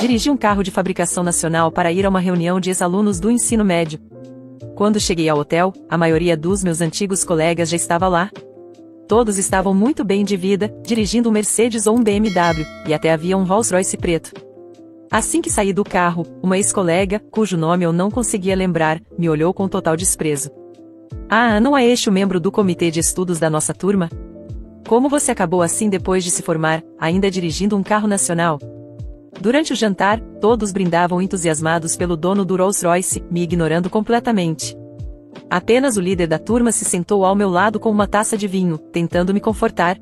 dirigi um carro de fabricação nacional para ir a uma reunião de ex-alunos do ensino médio. Quando cheguei ao hotel, a maioria dos meus antigos colegas já estava lá. Todos estavam muito bem de vida, dirigindo um Mercedes ou um BMW, e até havia um Rolls-Royce preto. Assim que saí do carro, uma ex-colega, cujo nome eu não conseguia lembrar, me olhou com total desprezo. Ah, não é este o membro do comitê de estudos da nossa turma? Como você acabou assim depois de se formar, ainda dirigindo um carro nacional? Durante o jantar, todos brindavam entusiasmados pelo dono do Rolls-Royce, me ignorando completamente. Apenas o líder da turma se sentou ao meu lado com uma taça de vinho, tentando me confortar.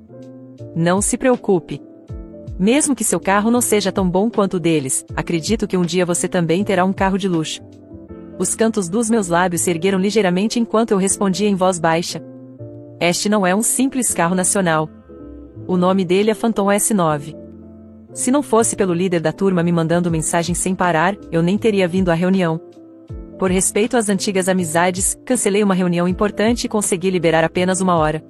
Não se preocupe. Mesmo que seu carro não seja tão bom quanto o deles, acredito que um dia você também terá um carro de luxo. Os cantos dos meus lábios se ergueram ligeiramente enquanto eu respondia em voz baixa. Este não é um simples carro nacional. O nome dele é Phantom S9. Se não fosse pelo líder da turma me mandando mensagem sem parar, eu nem teria vindo à reunião. Por respeito às antigas amizades, cancelei uma reunião importante e consegui liberar apenas 1 hora.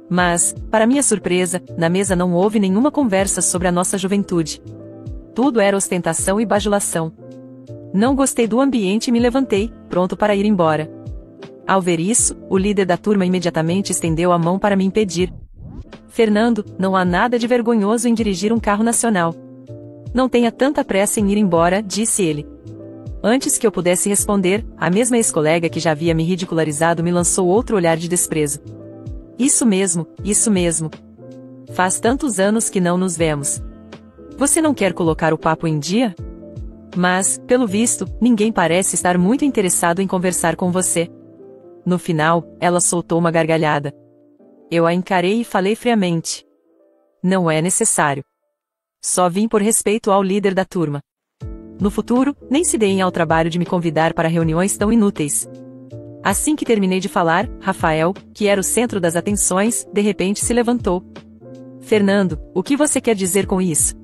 Mas, para minha surpresa, na mesa não houve nenhuma conversa sobre a nossa juventude. Tudo era ostentação e bajulação. Não gostei do ambiente e me levantei, pronto para ir embora. Ao ver isso, o líder da turma imediatamente estendeu a mão para me impedir. Fernando, não há nada de vergonhoso em dirigir um carro nacional. Não tenha tanta pressa em ir embora, disse ele. Antes que eu pudesse responder, a mesma ex-colega que já havia me ridicularizado me lançou outro olhar de desprezo. Isso mesmo, isso mesmo. Faz tantos anos que não nos vemos. Você não quer colocar o papo em dia? Mas, pelo visto, ninguém parece estar muito interessado em conversar com você. No final, ela soltou uma gargalhada. Eu a encarei e falei friamente. Não é necessário. Só vim por respeito ao líder da turma. No futuro, nem se deem ao trabalho de me convidar para reuniões tão inúteis. Assim que terminei de falar, Rafael, que era o centro das atenções, de repente se levantou. Fernando, o que você quer dizer com isso?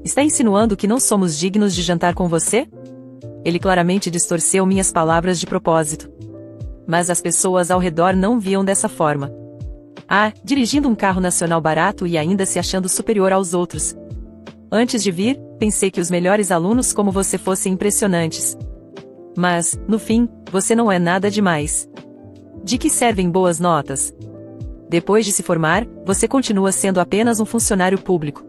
Está insinuando que não somos dignos de jantar com você? Ele claramente distorceu minhas palavras de propósito. Mas as pessoas ao redor não viam dessa forma. Ah, dirigindo um carro nacional barato e ainda se achando superior aos outros. Antes de vir, pensei que os melhores alunos como você fossem impressionantes. Mas, no fim, você não é nada demais. De que servem boas notas? Depois de se formar, você continua sendo apenas um funcionário público.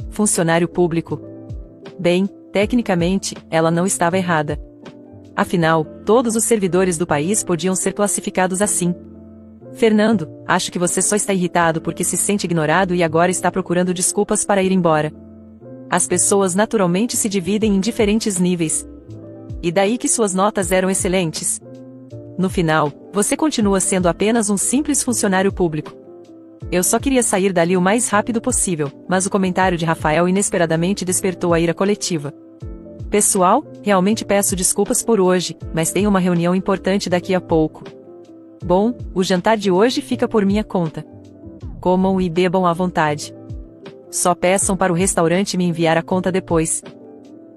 Funcionário público. Bem, tecnicamente, ela não estava errada. Afinal, todos os servidores do país podiam ser classificados assim. Fernando, acho que você só está irritado porque se sente ignorado e agora está procurando desculpas para ir embora. As pessoas naturalmente se dividem em diferentes níveis. E daí que suas notas eram excelentes. No final, você continua sendo apenas um simples funcionário público. Eu só queria sair dali o mais rápido possível, mas o comentário de Rafael inesperadamente despertou a ira coletiva. Pessoal, realmente peço desculpas por hoje, mas tenho uma reunião importante daqui a pouco. Bom, o jantar de hoje fica por minha conta. Comam e bebam à vontade. Só peçam para o restaurante me enviar a conta depois.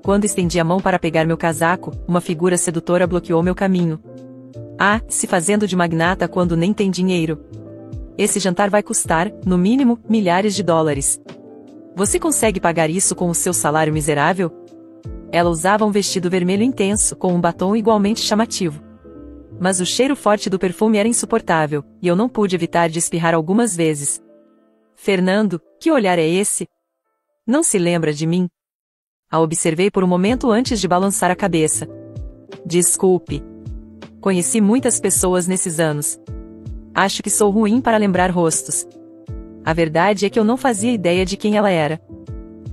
Quando estendi a mão para pegar meu casaco, uma figura sedutora bloqueou meu caminho. Ah, se fazendo de magnata quando nem tem dinheiro. Esse jantar vai custar, no mínimo, milhares de dólares. Você consegue pagar isso com o seu salário miserável? Ela usava um vestido vermelho intenso, com um batom igualmente chamativo. Mas o cheiro forte do perfume era insuportável, e eu não pude evitar de espirrar algumas vezes. Fernando, que olhar é esse? Não se lembra de mim? A observei por um momento antes de balançar a cabeça. Desculpe. Conheci muitas pessoas nesses anos. Acho que sou ruim para lembrar rostos. A verdade é que eu não fazia ideia de quem ela era.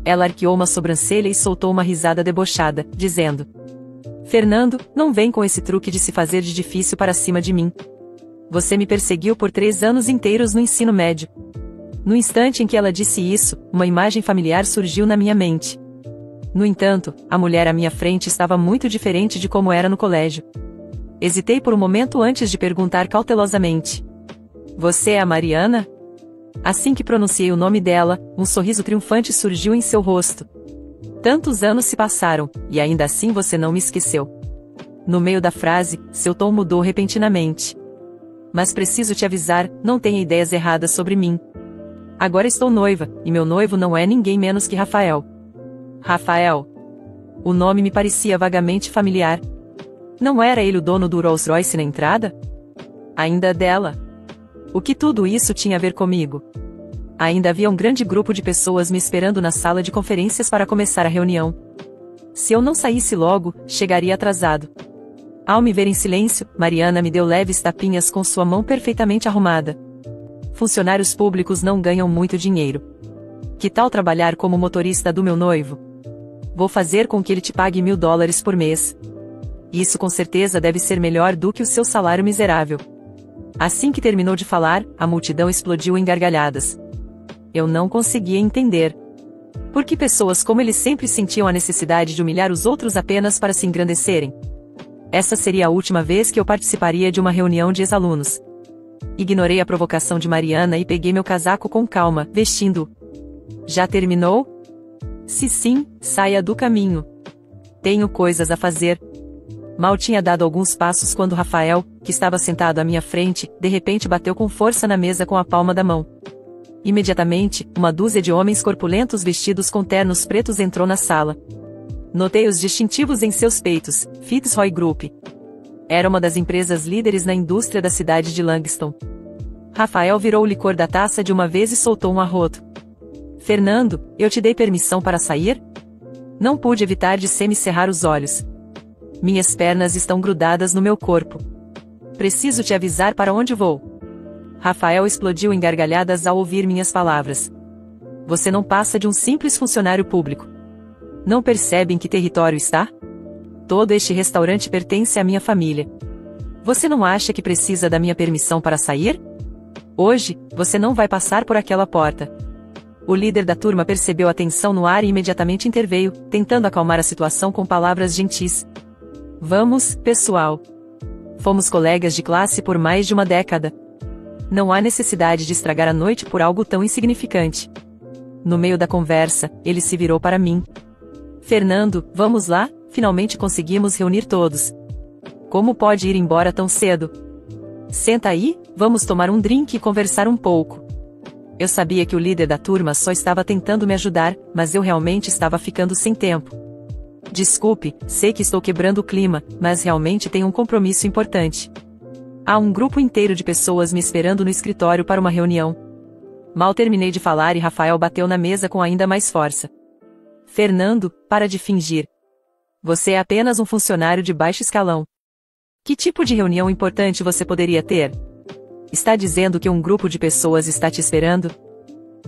Ela arqueou uma sobrancelha e soltou uma risada debochada, dizendo: Fernando, não vem com esse truque de se fazer de difícil para cima de mim. Você me perseguiu por 3 anos inteiros no ensino médio. No instante em que ela disse isso, uma imagem familiar surgiu na minha mente. No entanto, a mulher à minha frente estava muito diferente de como era no colégio. Hesitei por um momento antes de perguntar cautelosamente: Você é a Mariana? Assim que pronunciei o nome dela, um sorriso triunfante surgiu em seu rosto. Tantos anos se passaram, e ainda assim você não me esqueceu. No meio da frase, seu tom mudou repentinamente. Mas preciso te avisar, não tenha ideias erradas sobre mim. Agora estou noiva, e meu noivo não é ninguém menos que Rafael. Rafael. O nome me parecia vagamente familiar. Não era ele o dono do Rolls-Royce na entrada? Ainda dela. O que tudo isso tinha a ver comigo? Ainda havia um grande grupo de pessoas me esperando na sala de conferências para começar a reunião. Se eu não saísse logo, chegaria atrasado. Ao me ver em silêncio, Mariana me deu leves tapinhas com sua mão perfeitamente arrumada. Funcionários públicos não ganham muito dinheiro. Que tal trabalhar como motorista do meu noivo? Vou fazer com que ele te pague $1000 por mês. Isso com certeza deve ser melhor do que o seu salário miserável. Assim que terminou de falar, a multidão explodiu em gargalhadas. Eu não conseguia entender. Por que pessoas como ele sempre sentiam a necessidade de humilhar os outros apenas para se engrandecerem? Essa seria a última vez que eu participaria de uma reunião de ex-alunos. Ignorei a provocação de Mariana e peguei meu casaco com calma, vestindo-o. Já terminou? Se sim, saia do caminho. Tenho coisas a fazer. Mal tinha dado alguns passos quando Rafael, que estava sentado à minha frente, de repente bateu com força na mesa com a palma da mão. Imediatamente, uma dúzia de homens corpulentos vestidos com ternos pretos entrou na sala. Notei os distintivos em seus peitos, Fitzroy Group. Era uma das empresas líderes na indústria da cidade de Langston. Rafael virou o licor da taça de uma vez e soltou um arroto. Fernando, eu te dei permissão para sair? Não pude evitar de semicerrar os olhos. Minhas pernas estão grudadas no meu corpo. Preciso te avisar para onde vou. Rafael explodiu em gargalhadas ao ouvir minhas palavras. Você não passa de um simples funcionário público. Não percebe em que território está? Todo este restaurante pertence à minha família. Você não acha que precisa da minha permissão para sair? Hoje, você não vai passar por aquela porta. O líder da turma percebeu a tensão no ar e imediatamente interveio, tentando acalmar a situação com palavras gentis. Vamos, pessoal. Fomos colegas de classe por mais de uma década. Não há necessidade de estragar a noite por algo tão insignificante. No meio da conversa, ele se virou para mim. Fernando, vamos lá, finalmente conseguimos reunir todos. Como pode ir embora tão cedo? Senta aí, vamos tomar um drink e conversar um pouco. Eu sabia que o líder da turma só estava tentando me ajudar, mas eu realmente estava ficando sem tempo. Desculpe, sei que estou quebrando o clima, mas realmente tenho um compromisso importante. Há um grupo inteiro de pessoas me esperando no escritório para uma reunião. Mal terminei de falar e Rafael bateu na mesa com ainda mais força. Fernando, para de fingir. Você é apenas um funcionário de baixo escalão. Que tipo de reunião importante você poderia ter? Está dizendo que um grupo de pessoas está te esperando?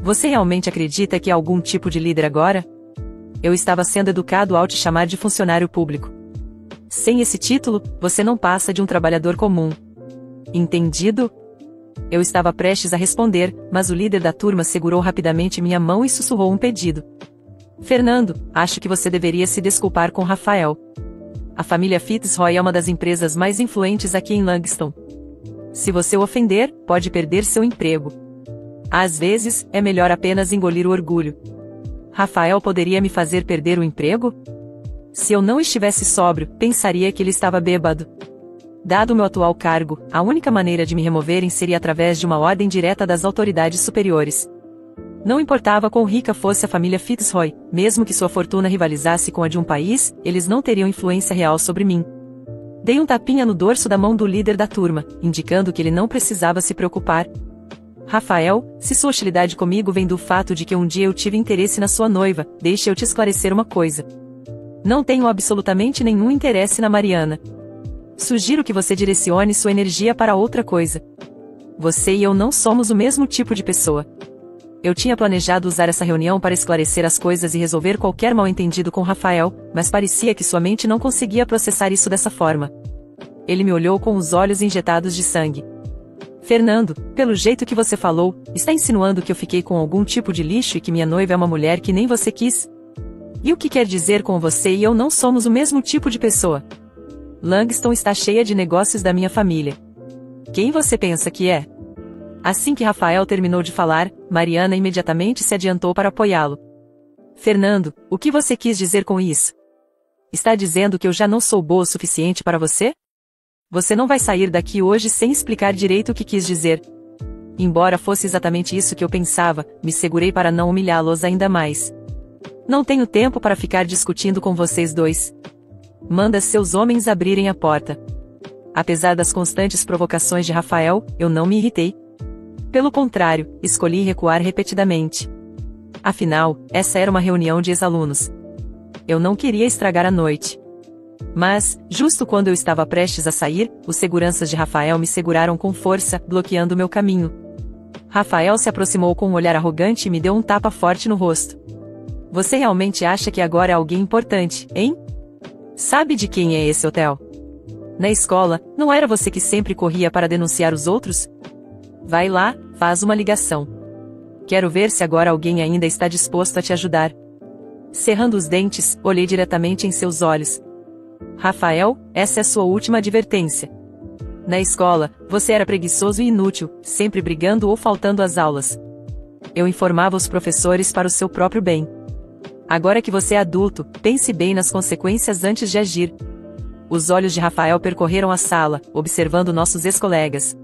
Você realmente acredita que há algum tipo de líder agora? Eu estava sendo educado ao te chamar de funcionário público. Sem esse título, você não passa de um trabalhador comum. Entendido? Eu estava prestes a responder, mas o líder da turma segurou rapidamente minha mão e sussurrou um pedido. Fernando, acho que você deveria se desculpar com Rafael. A família Fitzroy é uma das empresas mais influentes aqui em Langston. Se você o ofender, pode perder seu emprego. Às vezes, é melhor apenas engolir o orgulho. Rafael poderia me fazer perder o emprego? Se eu não estivesse sóbrio, pensaria que ele estava bêbado. Dado meu atual cargo, a única maneira de me removerem seria através de uma ordem direta das autoridades superiores. Não importava quão rica fosse a família Fitzroy, mesmo que sua fortuna rivalizasse com a de um país, eles não teriam influência real sobre mim. Dei um tapinha no dorso da mão do líder da turma, indicando que ele não precisava se preocupar. Rafael, se sua hostilidade comigo vem do fato de que um dia eu tive interesse na sua noiva, deixe eu te esclarecer uma coisa. Não tenho absolutamente nenhum interesse na Mariana. Sugiro que você direcione sua energia para outra coisa. Você e eu não somos o mesmo tipo de pessoa. Eu tinha planejado usar essa reunião para esclarecer as coisas e resolver qualquer mal-entendido com Rafael, mas parecia que sua mente não conseguia processar isso dessa forma. Ele me olhou com os olhos injetados de sangue. Fernando, pelo jeito que você falou, está insinuando que eu fiquei com algum tipo de lixo e que minha noiva é uma mulher que nem você quis? E o que quer dizer com você e eu não somos o mesmo tipo de pessoa? Langston está cheia de negócios da minha família. Quem você pensa que é? Assim que Rafael terminou de falar, Mariana imediatamente se adiantou para apoiá-lo. Fernando, o que você quis dizer com isso? Está dizendo que eu já não sou boa o suficiente para você? Você não vai sair daqui hoje sem explicar direito o que quis dizer. Embora fosse exatamente isso que eu pensava, me segurei para não humilhá-los ainda mais. Não tenho tempo para ficar discutindo com vocês dois. Manda seus homens abrirem a porta. Apesar das constantes provocações de Rafael, eu não me irritei. Pelo contrário, escolhi recuar repetidamente. Afinal, essa era uma reunião de ex-alunos. Eu não queria estragar a noite. Mas, justo quando eu estava prestes a sair, os seguranças de Rafael me seguraram com força, bloqueando meu caminho. Rafael se aproximou com um olhar arrogante e me deu um tapa forte no rosto. Você realmente acha que agora é alguém importante, hein? Sabe de quem é esse hotel? Na escola, não era você que sempre corria para denunciar os outros? Vai lá, faz uma ligação. Quero ver se agora alguém ainda está disposto a te ajudar. Cerrando os dentes, olhei diretamente em seus olhos. Rafael, essa é a sua última advertência. Na escola, você era preguiçoso e inútil, sempre brigando ou faltando às aulas. Eu informava os professores para o seu próprio bem. Agora que você é adulto, pense bem nas consequências antes de agir. Os olhos de Rafael percorreram a sala, observando nossos ex-colegas.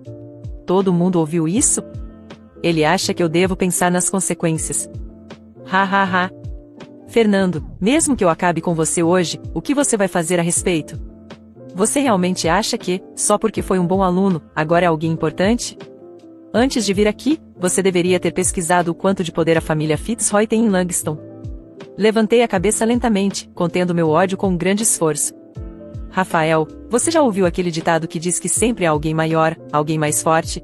Todo mundo ouviu isso? Ele acha que eu devo pensar nas consequências. Ha ha ha. Fernando, mesmo que eu acabe com você hoje, o que você vai fazer a respeito? Você realmente acha que, só porque foi um bom aluno, agora é alguém importante? Antes de vir aqui, você deveria ter pesquisado o quanto de poder a família Fitzroy tem em Langston. Levantei a cabeça lentamente, contendo meu ódio com um grande esforço. Rafael, você já ouviu aquele ditado que diz que sempre há alguém maior, alguém mais forte?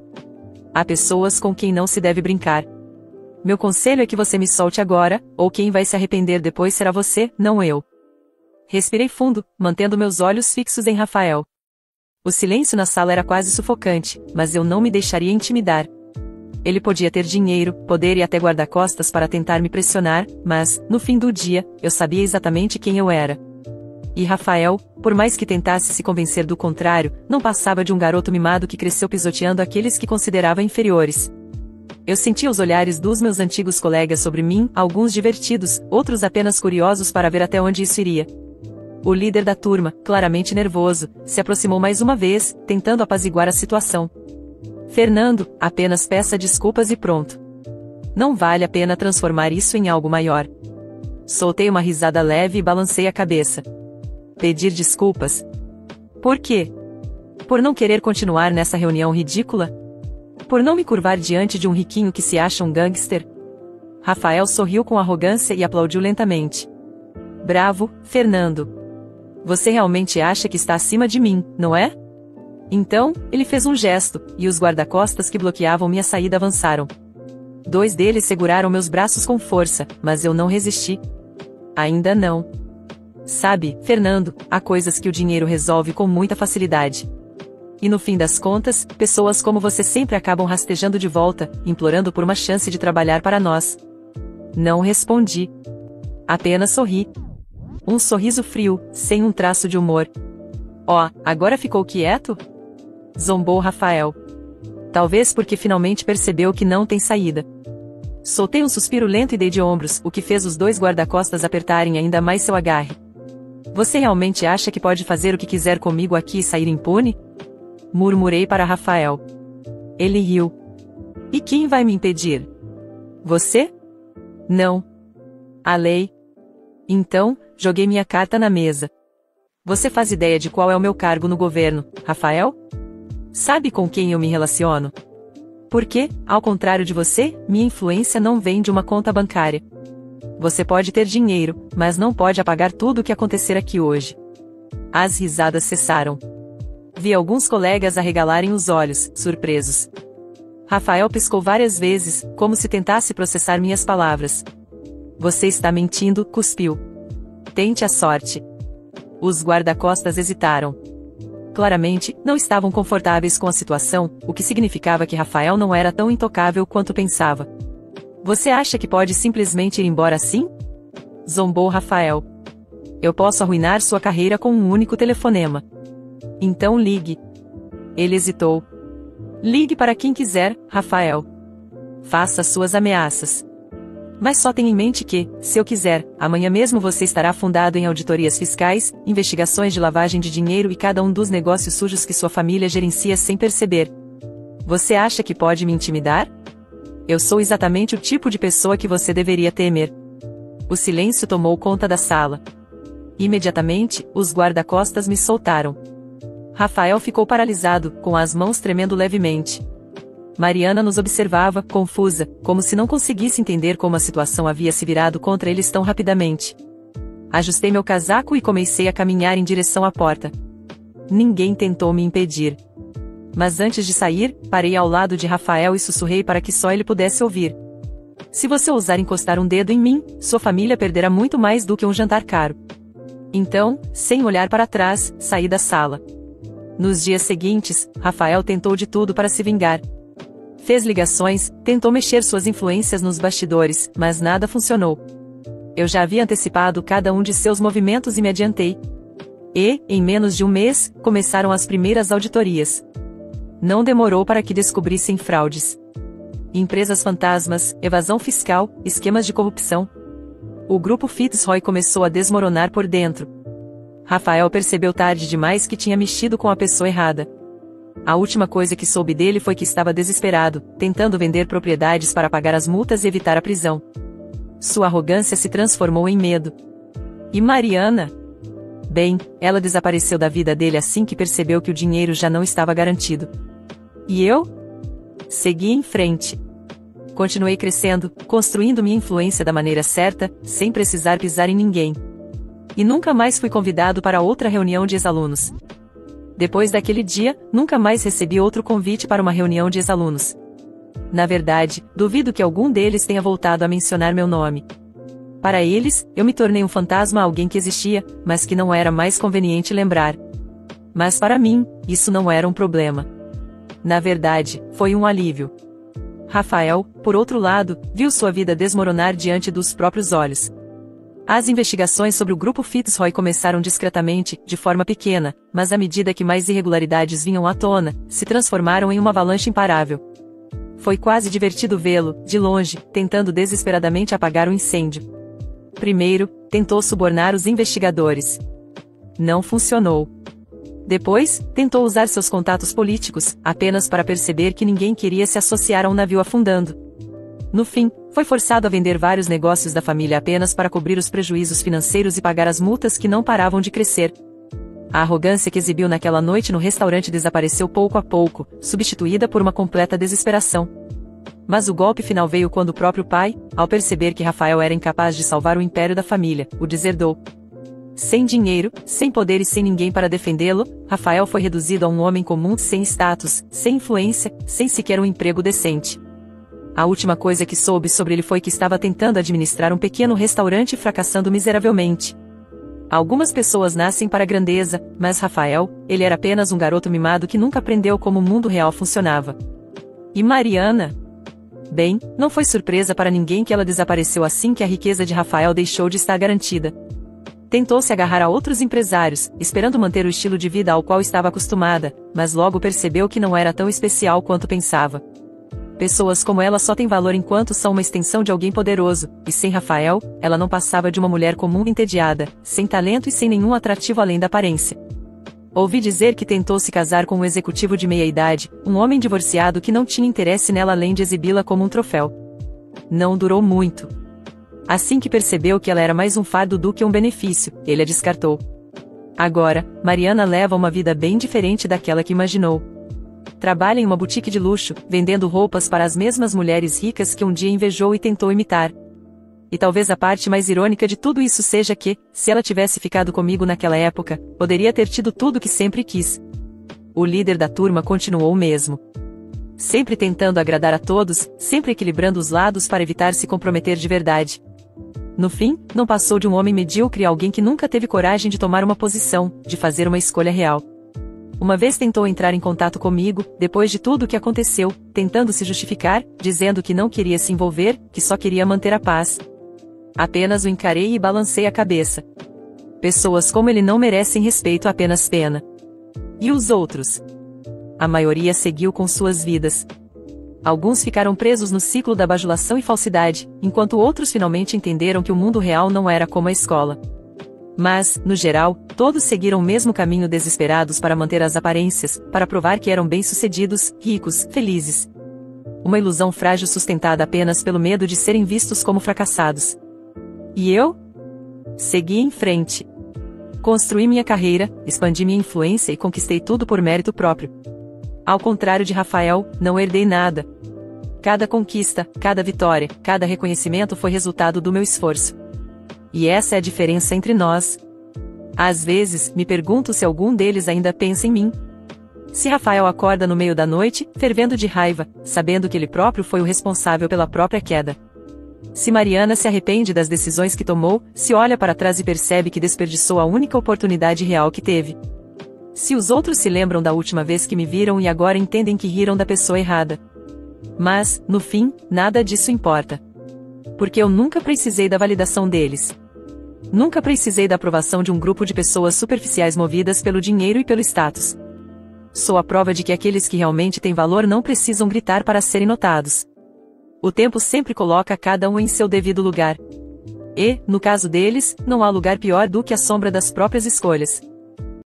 Há pessoas com quem não se deve brincar. Meu conselho é que você me solte agora, ou quem vai se arrepender depois será você, não eu. Respirei fundo, mantendo meus olhos fixos em Rafael. O silêncio na sala era quase sufocante, mas eu não me deixaria intimidar. Ele podia ter dinheiro, poder e até guarda-costas para tentar me pressionar, mas, no fim do dia, eu sabia exatamente quem eu era. E Rafael, por mais que tentasse se convencer do contrário, não passava de um garoto mimado que cresceu pisoteando aqueles que considerava inferiores. Eu sentia os olhares dos meus antigos colegas sobre mim, alguns divertidos, outros apenas curiosos para ver até onde isso iria. O líder da turma, claramente nervoso, se aproximou mais uma vez, tentando apaziguar a situação. Fernando, apenas peça desculpas e pronto. Não vale a pena transformar isso em algo maior. Soltei uma risada leve e balancei a cabeça. Pedir desculpas? Por quê? Por não querer continuar nessa reunião ridícula? Por não me curvar diante de um riquinho que se acha um gangster? Rafael sorriu com arrogância e aplaudiu lentamente. Bravo, Fernando. Você realmente acha que está acima de mim, não é? Então, ele fez um gesto, e os guarda-costas que bloqueavam minha saída avançaram. 2 deles seguraram meus braços com força, mas eu não resisti. Ainda não. Sabe, Fernando, há coisas que o dinheiro resolve com muita facilidade. E no fim das contas, pessoas como você sempre acabam rastejando de volta, implorando por uma chance de trabalhar para nós. Não respondi. Apenas sorri. Um sorriso frio, sem um traço de humor. Ó, agora ficou quieto? Zombou Rafael. Talvez porque finalmente percebeu que não tem saída. Soltei um suspiro lento e dei de ombros, o que fez os 2 guarda-costas apertarem ainda mais seu agarre. Você realmente acha que pode fazer o que quiser comigo aqui e sair impune? Murmurei para Rafael. Ele riu. E quem vai me impedir? Você? Não. A lei. Então, joguei minha carta na mesa. Você faz ideia de qual é o meu cargo no governo, Rafael? Sabe com quem eu me relaciono? Porque, ao contrário de você, minha influência não vem de uma conta bancária. Você pode ter dinheiro, mas não pode apagar tudo o que acontecer aqui hoje. As risadas cessaram. Vi alguns colegas arregalarem os olhos, surpresos. Rafael piscou várias vezes, como se tentasse processar minhas palavras. Você está mentindo, cuspiu. Tente a sorte. Os guarda-costas hesitaram. Claramente, não estavam confortáveis com a situação, o que significava que Rafael não era tão intocável quanto pensava. Você acha que pode simplesmente ir embora assim? Zombou Rafael. Eu posso arruinar sua carreira com um único telefonema. Então ligue. Ele hesitou. Ligue para quem quiser, Rafael. Faça suas ameaças. Mas só tenha em mente que, se eu quiser, amanhã mesmo você estará afundado em auditorias fiscais, investigações de lavagem de dinheiro e cada um dos negócios sujos que sua família gerencia sem perceber. Você acha que pode me intimidar? Eu sou exatamente o tipo de pessoa que você deveria temer. O silêncio tomou conta da sala. Imediatamente, os guarda-costas me soltaram. Rafael ficou paralisado, com as mãos tremendo levemente. Mariana nos observava, confusa, como se não conseguisse entender como a situação havia se virado contra eles tão rapidamente. Ajustei meu casaco e comecei a caminhar em direção à porta. Ninguém tentou me impedir. Mas antes de sair, parei ao lado de Rafael e sussurrei para que só ele pudesse ouvir. Se você ousar encostar um dedo em mim, sua família perderá muito mais do que um jantar caro. Então, sem olhar para trás, saí da sala. Nos dias seguintes, Rafael tentou de tudo para se vingar. Fez ligações, tentou mexer suas influências nos bastidores, mas nada funcionou. Eu já havia antecipado cada um de seus movimentos e me adiantei. E, em menos de um mês, começaram as primeiras auditorias. Não demorou para que descobrissem fraudes. Empresas fantasmas, evasão fiscal, esquemas de corrupção. O grupo Fitzroy começou a desmoronar por dentro. Rafael percebeu tarde demais que tinha mexido com a pessoa errada. A última coisa que soube dele foi que estava desesperado, tentando vender propriedades para pagar as multas e evitar a prisão. Sua arrogância se transformou em medo. E Mariana? Bem, ela desapareceu da vida dele assim que percebeu que o dinheiro já não estava garantido. E eu? Segui em frente. Continuei crescendo, construindo minha influência da maneira certa, sem precisar pisar em ninguém. E nunca mais fui convidado para outra reunião de ex-alunos. Depois daquele dia, nunca mais recebi outro convite para uma reunião de ex-alunos. Na verdade, duvido que algum deles tenha voltado a mencionar meu nome. Para eles, eu me tornei um fantasma, alguém que existia, mas que não era mais conveniente lembrar. Mas para mim, isso não era um problema. Na verdade, foi um alívio. Rafael, por outro lado, viu sua vida desmoronar diante dos próprios olhos. As investigações sobre o grupo Fitzroy começaram discretamente, de forma pequena, mas à medida que mais irregularidades vinham à tona, se transformaram em uma avalanche imparável. Foi quase divertido vê-lo, de longe, tentando desesperadamente apagar o incêndio. Primeiro, tentou subornar os investigadores. Não funcionou. Depois, tentou usar seus contatos políticos, apenas para perceber que ninguém queria se associar a um navio afundando. No fim, foi forçado a vender vários negócios da família apenas para cobrir os prejuízos financeiros e pagar as multas que não paravam de crescer. A arrogância que exibiu naquela noite no restaurante desapareceu pouco a pouco, substituída por uma completa desesperação. Mas o golpe final veio quando o próprio pai, ao perceber que Rafael era incapaz de salvar o império da família, o deserdou. Sem dinheiro, sem poder e sem ninguém para defendê-lo, Rafael foi reduzido a um homem comum, sem status, sem influência, sem sequer um emprego decente. A última coisa que soube sobre ele foi que estava tentando administrar um pequeno restaurante fracassando miseravelmente. Algumas pessoas nascem para a grandeza, mas Rafael, ele era apenas um garoto mimado que nunca aprendeu como o mundo real funcionava. E Mariana? Bem, não foi surpresa para ninguém que ela desapareceu assim que a riqueza de Rafael deixou de estar garantida. Tentou se agarrar a outros empresários, esperando manter o estilo de vida ao qual estava acostumada, mas logo percebeu que não era tão especial quanto pensava. Pessoas como ela só têm valor enquanto são uma extensão de alguém poderoso, e sem Rafael, ela não passava de uma mulher comum entediada, sem talento e sem nenhum atrativo além da aparência. Ouvi dizer que tentou se casar com um executivo de meia-idade, um homem divorciado que não tinha interesse nela além de exibi-la como um troféu. Não durou muito. Assim que percebeu que ela era mais um fardo do que um benefício, ele a descartou. Agora, Mariana leva uma vida bem diferente daquela que imaginou. Trabalha em uma boutique de luxo, vendendo roupas para as mesmas mulheres ricas que um dia invejou e tentou imitar. E talvez a parte mais irônica de tudo isso seja que, se ela tivesse ficado comigo naquela época, poderia ter tido tudo que sempre quis. O líder da turma continuou o mesmo. Sempre tentando agradar a todos, sempre equilibrando os lados para evitar se comprometer de verdade. No fim, não passou de um homem medíocre a alguém que nunca teve coragem de tomar uma posição, de fazer uma escolha real. Uma vez tentou entrar em contato comigo, depois de tudo o que aconteceu, tentando se justificar, dizendo que não queria se envolver, que só queria manter a paz. Apenas o encarei e balancei a cabeça. Pessoas como ele não merecem respeito, apenas pena. E os outros? A maioria seguiu com suas vidas. Alguns ficaram presos no ciclo da bajulação e falsidade, enquanto outros finalmente entenderam que o mundo real não era como a escola. Mas, no geral, todos seguiram o mesmo caminho desesperados para manter as aparências, para provar que eram bem-sucedidos, ricos, felizes. Uma ilusão frágil sustentada apenas pelo medo de serem vistos como fracassados. E eu? Segui em frente. Construí minha carreira, expandi minha influência e conquistei tudo por mérito próprio. Ao contrário de Rafael, não herdei nada. Cada conquista, cada vitória, cada reconhecimento foi resultado do meu esforço. E essa é a diferença entre nós. Às vezes, me pergunto se algum deles ainda pensa em mim. Se Rafael acorda no meio da noite, fervendo de raiva, sabendo que ele próprio foi o responsável pela própria queda. Se Mariana se arrepende das decisões que tomou, se olha para trás e percebe que desperdiçou a única oportunidade real que teve. Se os outros se lembram da última vez que me viram e agora entendem que riram da pessoa errada. Mas, no fim, nada disso importa. Porque eu nunca precisei da validação deles. Nunca precisei da aprovação de um grupo de pessoas superficiais movidas pelo dinheiro e pelo status. Sou a prova de que aqueles que realmente têm valor não precisam gritar para serem notados. O tempo sempre coloca cada um em seu devido lugar. E, no caso deles, não há lugar pior do que a sombra das próprias escolhas.